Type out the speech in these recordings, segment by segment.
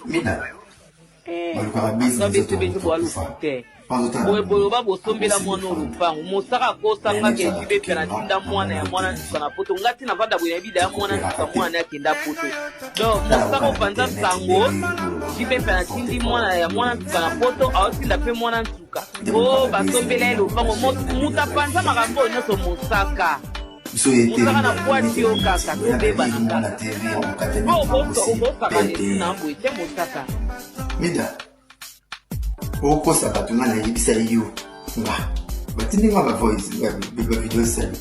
Mida. Boloba bosombela mwana olupango mosaka kosanga ke jibe pena tinda mwana ya mwana ntukana poto ngati na vada bwe bida ya mwana ntuka mwana yakenda poto donc mosaka opanza sango jibe pena tindi mwana ya mwana ntukana poto aotinda pe mwana ntuka o basombela elupango muta panza makambo nyonso mosaka mosaka na bwati yo kaka tobeba na kaka obosaka nesina mbwe te mosaka Mida. Oko sabatunga na yibisa iyo nga batindi nga ba voice ba video sali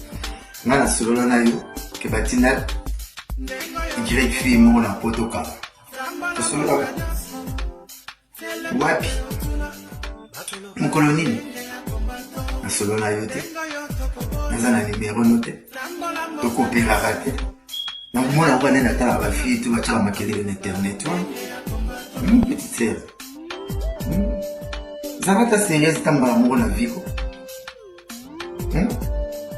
nga na solo na yo ke batina direct film na potoka solo wapi mkoloni na solo na yo te na numero note to kopera rate na mona kwa nena ta ba fille tu ba tsa makelele na internet petite sœur Zavata sérieuse tamba amour na vie ko.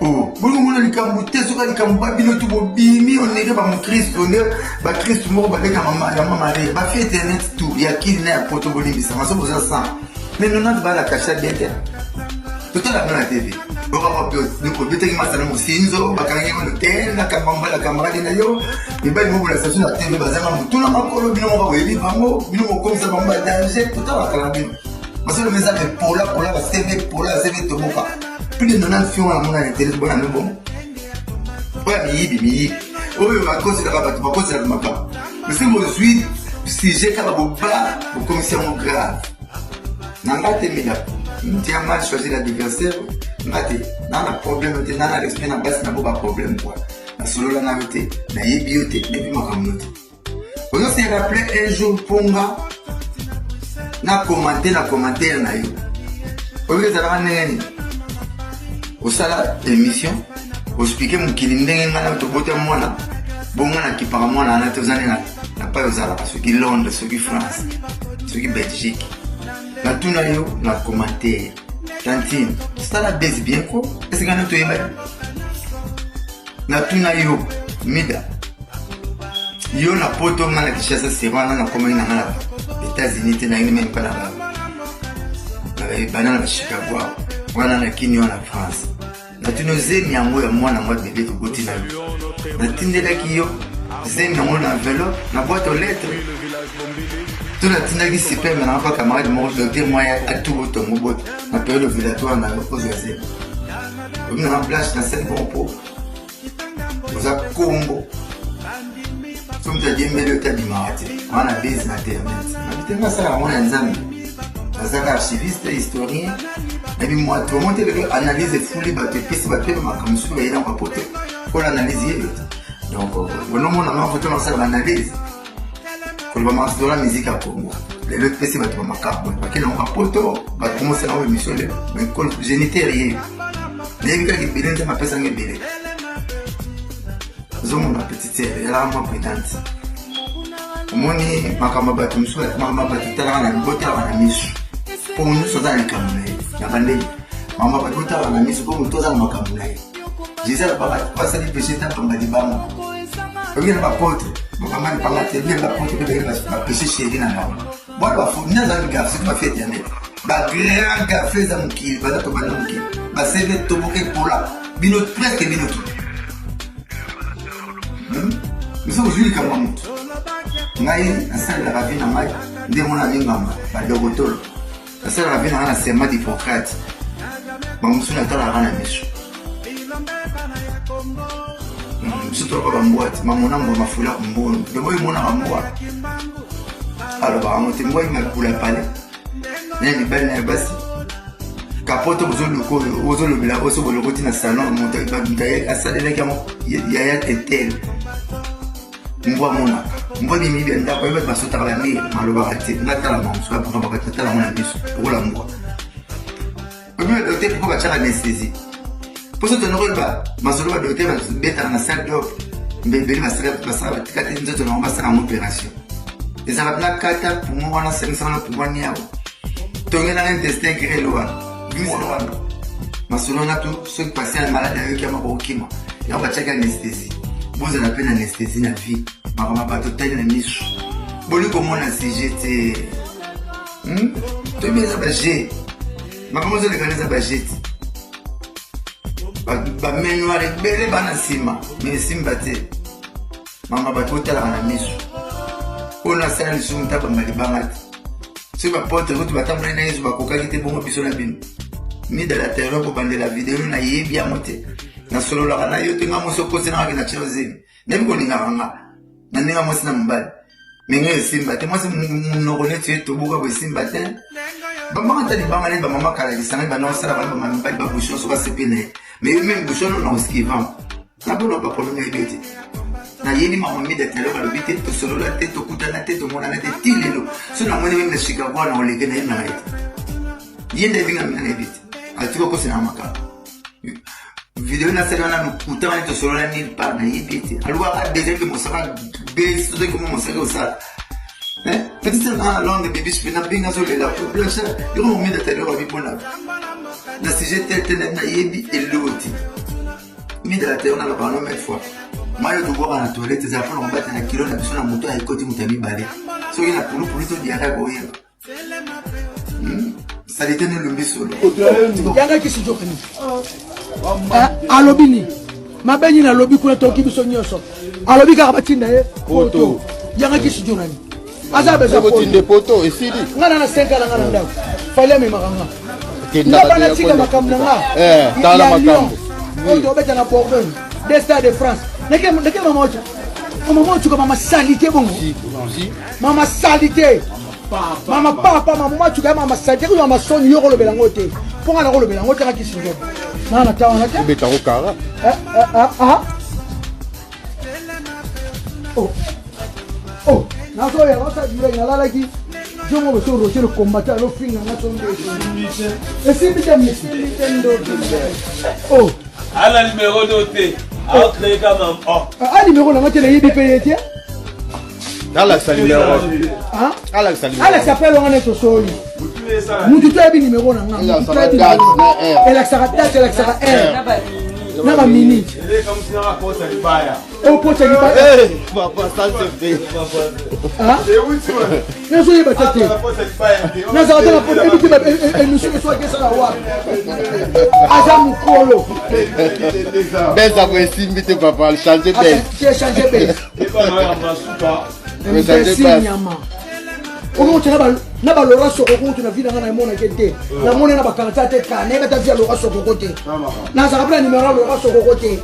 Oh, bolo mona likambo te soka likambo ba bino tu bobimi on ere ba mon Christ on ba Christ mo ba leka mama ya mama re ba fi internet tout ya kili na poto bolimi ça maso boza ça. Mais non na ba la cacha bien te. Tout la na TV. Bo ba ba de ko bete ki masana mo sinzo ba kangi mo te na kamamba la camera na yo. Et ba mo la station na TV ba zama mo tout na makolo bino mo ba webi bango bino mo comme ça ba mba danger tout la kala bino. Parce que le message est pour la CV, Tomoka. Plus de 90 films à mon intérêt, bon, à bon. Ouais, mais oh, ma cause, c'est la cause, c'est la maca. Mais c'est mon suite, si j'ai qu'à la boba, au commissaire mon grave. N'a te mis là. Tu as mal choisi l'adversaire. N'a pas problème, n'a pas l'esprit, n'a pas problème, quoi. La solo la navette, n'a pas bioté, et puis ma communauté. On s'est rappelé un jour, Ponga. Na commentaire na yo. Oyo zala nene. Osala émission, expliquer mon kilindenge ngana to bote mwana. Bonga na kipaka mwana na tozane na pa yozala parce que Londres, ceux qui France, ceux qui Belgique. Na tuna yo na commentaire. Tantine, ça la baisse bien quoi? Est-ce que ngana to yeba? Na tuna yo Mida. Yo na poto ngana kishasa serwana na komai na ngana. États-Unis te na même pas là-bas. Banana Chicago. Wana na Kenya na France. Na tunozemi yango ya mwana mwa bébé to boti na yo. Na tindela kiyo zemi yango na enveloppe na boîte aux lettres. Tout la tindaki super mais na pas camarade mon docteur moi a tout boto mo bote. Na période ovulatoire na pose ya zemi. On a en place na scène bon pour. Oza Congo. Comme tu as dit, mais le tas d'immarate. On a des internet. Mais tu as ça, on a un ami. Tu as archiviste, historien. Et puis moi, tu vas monter l'analyse et fouler, tu peux se battre comme ça, il y a un papote. Pour l'analyser. Donc, on a fait l'analyse. Pour le moment, c'est de la musique à Congo. Les autres PC, tu vas m'accorder. Parce qu'ils ont un poteau, tu vas commencer à émission. Mais quand je n'étais rien. Les gars qui viennent de ma personne est belle. Zomo na petite sœur, elle a ma prétente. Moni makamba batu mso, makamba batu tala na bota na misu. Pour nous soza na kamune. Ya bande. Mama batu tala na misu pour nous toza na kamune. Gisela baba passa de péché ta pamba di bama. Obi na bapote, mama ni panga te, ni bapote de ba péché chéri na ngam. Bon ba fu na za ga c'est pas fait yanné. Ba grand café za mukili, ba to ba mukili. Ba seve to boke pola. Bino presque bino tout. Nous sommes aujourd'hui comme un autre. Ngai asali la ravine en maille, de mon ami Mamba, ba dogotolo. Asali la ravine en serment d'Hippocrate. Ba musuna tala rana miso. Surtout pas boîte, ma mon amo ma fula mbono. De moi mon amo. Alors ba amote moi ma kula pale. Nani belle na basi. Capote aux le bila oso le routine na salon monta ba ndaye asali la kamo ya etel. Mwa mona mwa bimi bien da kwa ba sota la mi maloba ati na tala mo so ba ba tala mona biso ola mwa obi le te ko ba tala anesthésie pour ça tonoro ba masolo ba docteur ba beta na salle d'op mbebe ba sala ba sala tikati nzoto na ba sala mo opération les arabes kata pour moi na 500 pour moi niao tongela intestin grelo wa masolo na tout ce qui passait à malade avec ma bokima ya ba tchaka anesthésie. Vous avez appelé l'anesthésie la vie. Ma maman pas total la miche. boli komona CGT tobi eza baje makambo ozolekana eza baje ti bamenoir ebele bana nsima me esimba te mama bato otalaka na miso oyo nasala lisumu ta bamba libanga te soki bapotre kutu batambola na yesu bakokaki te bongo biso na bino midala terreur kobandela video nayebi yango te nasololaka na yo te nga mosi okosenakaki na tio zemi nayebi kolingaka nga na ndenge mwasi na mobali menge esimba te mwasi monoko neti etobuka boesimba te bambanga ta libanga neti bamama kalakisanga banakosala bana bamamibali babouchon so basepe na ye mais yo meme bouchon no na oskivan nabona bakolonga yebi te nayebi mamamida terreur balobi te tosolola te tokutana te tomonana te ti lelo so namoni meme na chicago na oleke na ye na ye te ye nde ebinga mina na yebi te atika okosenaka makambo video nasali wana lokuta wana tosolola nini par na yebi ete alukaka deja ke mosaka besi totoki koma mosaka osala peut-être na longue bibi sipe na binga azolela blanche yoko momida talero abipona na sujet tel te na yebi eloti midala te ona lokaka no mille fois mayo tobwaka na toilette eza mpona kobata na kilo na biso na moto ayekoti moto ya mibale soki na pulupulu todiaka koyeba salite nelumbi solo yanga kisi jokani alobi ni mabenyi na lobi kuna toki biso nyonso alobi kaka batinda ye poto yanga kisi jonani aza beza poto esili ngana na 5 ala ngana ndako fale amemaka nga ngabana tika makambo na nga tala makambo oyo obeta na Bourgogne des stades de France neke mama mochuka mama salite bongo mama salite mama papa mama mochuka mama salite ko mama soni yo kolobela ngote ponga na kolobela ngote ka kisi njo nana tawana te beta ko kara oh na so ya wasa jure na lala ki jongo bo so rocher le combattant lo finga na so ndé et si bita misi oh ala numéro doté a créé comme a numéro na ngate na yibi pe tie ala salimero Alex appelle on est au sol mutu to ebi numéro na nga mutu ebi Alex sera R na ba mini elle comme si on raconte à Libaya au pote Libaya papa ça se fait c'est où tu vois na so yeba tete na za ta pote ebi ba émission so ke ça la wa aza mukolo beza ko esimbi papa changer belle tu changer belle et pas na masuka nyama omo tena na ba lora soko ko na vida ngana mona kete na mona na ba karata te ka na beta via lora soko ko te na za kapela numero lora soko ko te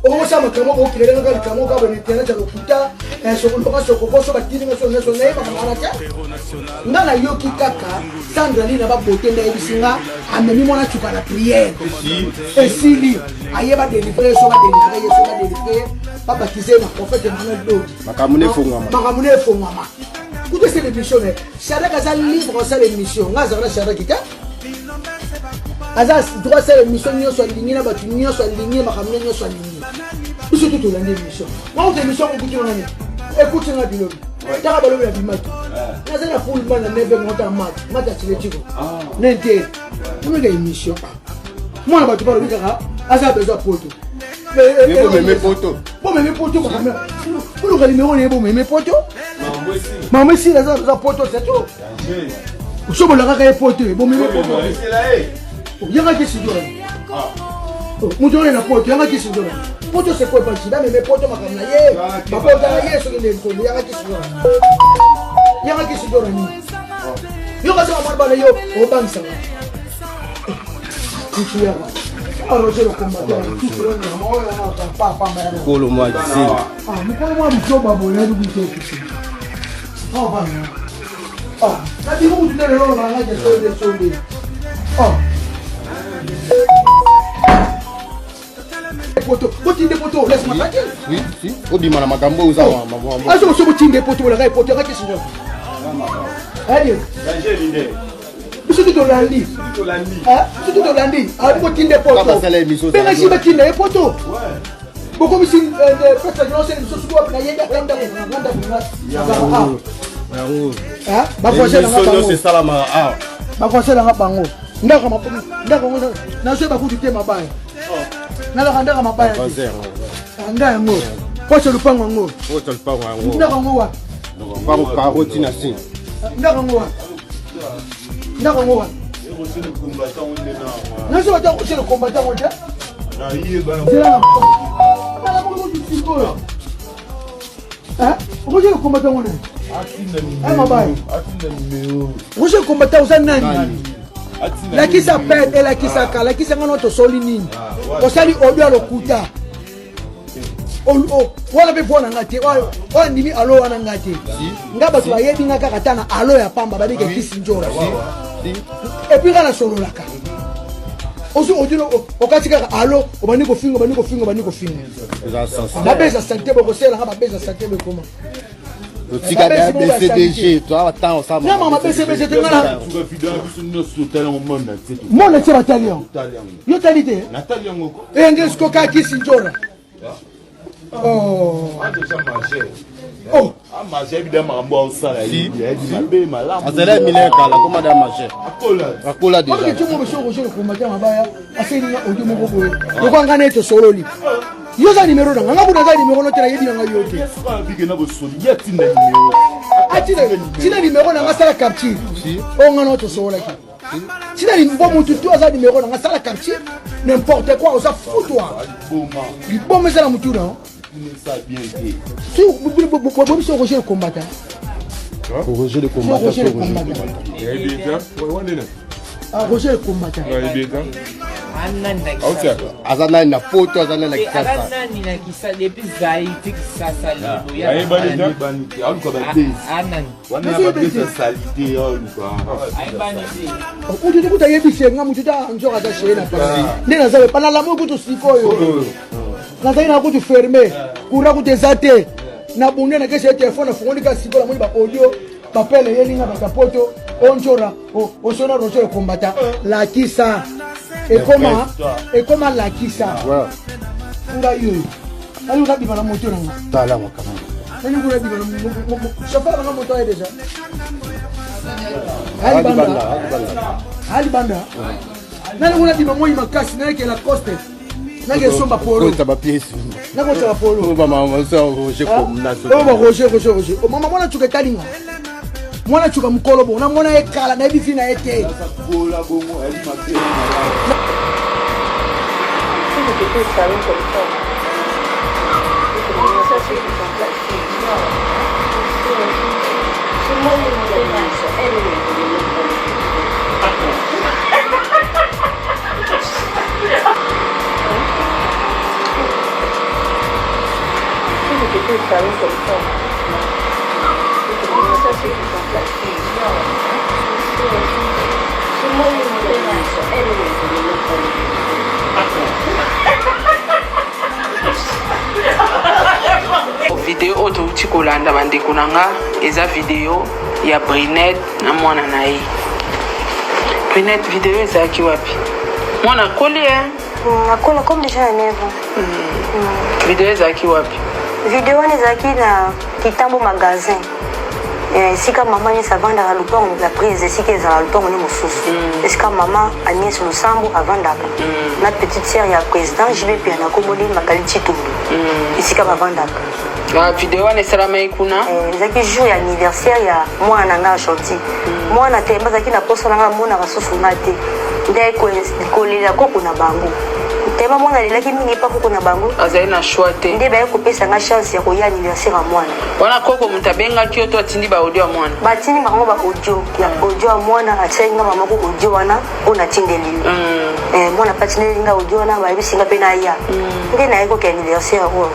omo sa makamo ko kile nga kamo ka bone tena ja lokuta soko lora soko ko so ba tini so na so na ba ngana te ngana yoki kaka Sandra ni na ba bote nda ebisinga amemi mona chuka na prière esili ayeba délivrer so ba délivrer papa kisé na prophète Emmanuel Dodi makamune fongama Écoutez cette émission, Shadak a libre cette émission. Ngaza na Shadak ita. Aza droit cette émission nyo so ligné na batu nyo so ligné makamune nyo so ligné. Biso tout la émission. Moi cette émission ko kutu ngani. Écoute nga bilobi. Taka balobi na bimaki. Ngaza na full man na nebe monta mat. Mata tiletiko. Nente. Comment une émission. Moi na batu balobi kaka aza besoin poto. Mes potos. Bon, mais mes potos, pour le numéro, mais mes potos. Maman, si les autres potos, c'est tout. Vous savez, le gars est poté. Bon, mais mes potos. Il y a un qui s'y donne. Vous donnez la pote, il y a un qui s'y donne. Potos, c'est quoi, mais mes potos, ma pote, sur les potos, il y a un qui s'y donne. Il y a un qui s'y donne. Il y a un qui s'y donne. Au banc, ça va. Tu es alors je le combattant tout le monde pas pour le mois d'ici mais moi je dois m'abonner du coup oh va oh ça dit vous tenez le rôle dans la gestion des choses oh poto boti de poto laisse-moi tranquille oui si odi mana makambo uza mambo ah je suis boti de poto la gars poto la question allez danger linde c'est tout l'andi c'est tout l'andi ah vous tinde poto mais si vous tinde poto beaucoup de personnes qui ont ces choses quoi na yenda nganda ah ba foncé na bango c'est ça la ma ah ba foncé na bango ndaka mapomi ndaka ngo na so ba ku dite mabaya na la ndaka mabaya ndaka ngo ko se lupango ngo ndaka ngo ndaka ngo wa Pas carotte nasi. Ndako ngwa. Ndako ngwa. Nasi wata chez le combattant on dit. C'est là. Là pour le petit hein? Vous le combattant on est. Ah ma baille. Vous le combattant on nani. La qui s'appelle et la qui s'accale, la qui s'est notre solinine. On s'allie au lieu à l'okuta. Wala be bona ngati wa ndimi alo wana ngati ngaba tu ayebi ngaka katana alo ya pamba babike kisinjora et puis kana sololaka oso odino okatika alo obani ko fingo babeza santé boko sela ngaba beza santé be koma Tika da BCDG toi attends ça non mama BCDG ngala monde c'est bataillon yo talite Natalia ngoko engels ko ka kisinjora oh oh amaje évidemment bon ça là il dit malam azela mileka la comme da marché akola déjà ok tu mo so ko ko mata mabaya aseni na odu mo ko yo kwanga neto sololi yo za numero nga ngabuna za numero no tera yedi nga yote bige na bo soli yeti na numero tina numero nga sala capture o nga no to sola ki tina ni mbo mutu tu za numero nga sala capture n'importe quoi on s'en fout toi il bon mais ça la mutu non ça bien dit tu bo so roger le combattant Roger le combattant Roger le combattant azana na poto azana na kisasa Azana na kisasa depuis zaidi kisasa leo ya bani au ko ba base wana ba base salite au quoi o tu kuta yebi senga mutu ta njoka za shena pasi nena zawe pana la mo kutu sikoyo na zaina kutu fermer kura kutezate na bunde na keshe telefone fungoni ka sikola moni ba audio papele yelinga ba poto onjora o sona Roger le combattant la kisa et comment la kisa nga yo ali unabi bana moto nanga tala wakama nani unabi bana chauffeur bana moto est déjà ali banda nani unabi bana moi makasi na yake la coste nage somba polo ta ba pièce nako ta polo ba mama ça Roger comme na o ba Roger o mama mwana chuka talinga mwana chuka mukolo bona mwana ekala na bifi na ete bola bongo elle m'a Vidéo auto kolanda bandeko nanga eza vidéo ya Brinette na mwana na ye. Brinette vidéo ezaki wapi? Mwana koli nakola comme déjà à 9 ans. Vidéo ezaki wapi? Vidéo ezaki na kitambo magasin. Sika maman ni savanda la lupango la prise sika za lupango ni mususu. Sika maman Agnès Lusambo avandaka. Na petite sœur ya président JB Pia na komoli makali chitundu. Sika bavandaka. La vidéo ne sera mai kuna. Ezaki jour ya anniversaire ya mwana nga chantier. Mwana temba zaki na posa nga mona basusu ngate. Ndai ko lela ko kuna bango. Tema mwana lelaki mingi pa ko na bango. Azali na choix te. Nde ba ko pesa nga chance ya ko ya anniversaire ya mwana. Wana koko mutabenga kyo to atindi ba audio ya mwana. Ba tindi bango ba audio ya audio ya mwana atsenga mama ko audio wana ona tindeli. Mwana patine nga audio wana ba bisinga pe na ya. Nde na ko ke anniversaire ko.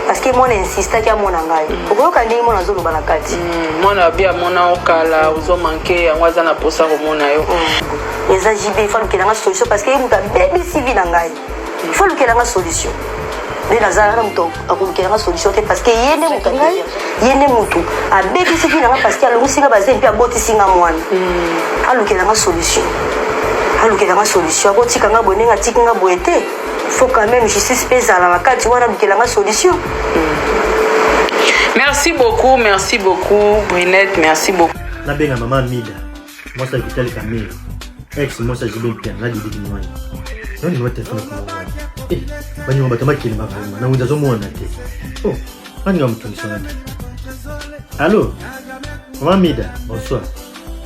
Parce que mon insiste qu'il y a mon angai. Pourquoi quand il mon azolo banakati? Mon abia mon okala uzo manke yango za na posa ko mona yo. Les AJB il faut qu'il y ait une solution parce que il muta baby civil angai. Il faut qu'il y ait une solution. Les nazara muto akulu qu'il y ait une solution parce que yene muta ngai yene mutu a baby civil angai parce que alo musinga baze mpi aboti singa mwana. Alu qu'il y ait une solution. Alu qu'il y ait une solution ko tikanga bonenga tikinga boete. Faut quand même justice pèse à la carte, tu vois, la solution. Merci beaucoup, Brinette, merci beaucoup. La benga maman Mida, moi ça Vitali Camille, ex moi ça j'ai bien bien, la didi moi. Non ni wote funa kwa moi. Bani mbatama kile mavuma, na unza zo muona te. Oh, ani wa mtu nisona. Allô? Maman Mida, bonsoir.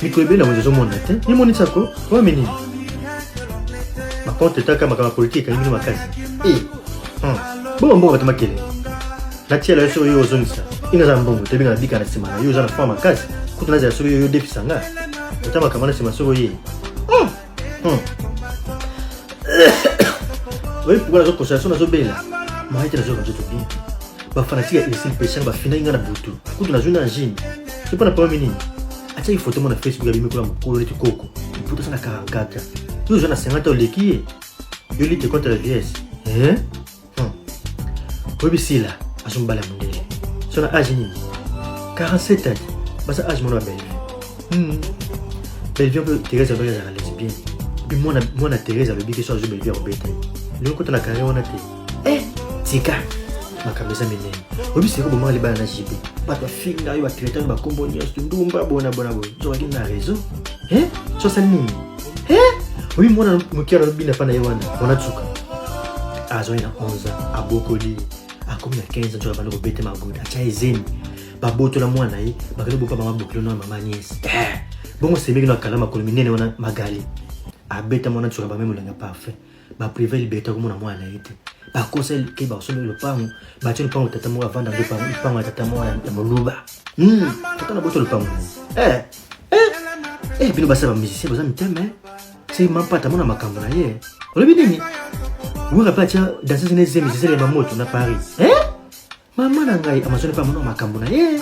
Mikoebe na mwezo mona te. Ni moni sako? Wa menini? Makonte taka makama politique ngini makazi. Bon batama kele. Na tia la so yo zonisa. Ina za mbongo te binga bika na simana. Yo za na fama kazi. Kutuna za so yo defisanga. Batama kama na sima so ye. Oui, pour la concession na zo bela. Ma ite na zo kanzo to bien. Ba fanatique ya ici pêchant ba fina inga na butu. Kutuna zo na njini. C'est pas na pas menini. Acha hii photo mona Facebook ya bimiko la mkolo letu koko. Iputa sana 44. Yo jana 50 au leki. Yo lutte contre la vieillesse. Obi sila azumbala mundele. Sona âge nini? 47 ans. Basa âge mona belle. Belle peu Thérèse va la lesbienne. Puis moi Thérèse a le bique sur belle au bête. Le côté la carrière on a été. Tika. Makabeza menene. Obi siko bomba le bana jibe. Pas toi finga yo traiter ba kombo nyos ndumba bona. Zo na réseau. So ça nini? Oui, moi je suis bien fan de Yawana. On a tsuka. Azo ina 11 ans, abokoli. Akomi na 15 ans, tu vas pas le bête ma goût. Acha ezeni. Baboto la mwana yi, bakalo boka mama bokolo na mama nièce. Bongo c'est meki na kala makolo minene wana magali. Abeta mwana tsuka ba memu langa parfait. Ba privé libeta ko mwana mwana yite. Ba conseil ke ba sono le pango. Ba tshelo pango tata mo avanda ndo pango, pango tata mo ya moluba. Tata na boto le pango. Bino basa ba musicien boza miteme. C'est même pas tellement makambo na ye. Olobi nini? Wura pa tia danser ne zemi c'est les mamoto na Paris. Maman na ngai amazone pa mona makambo na ye.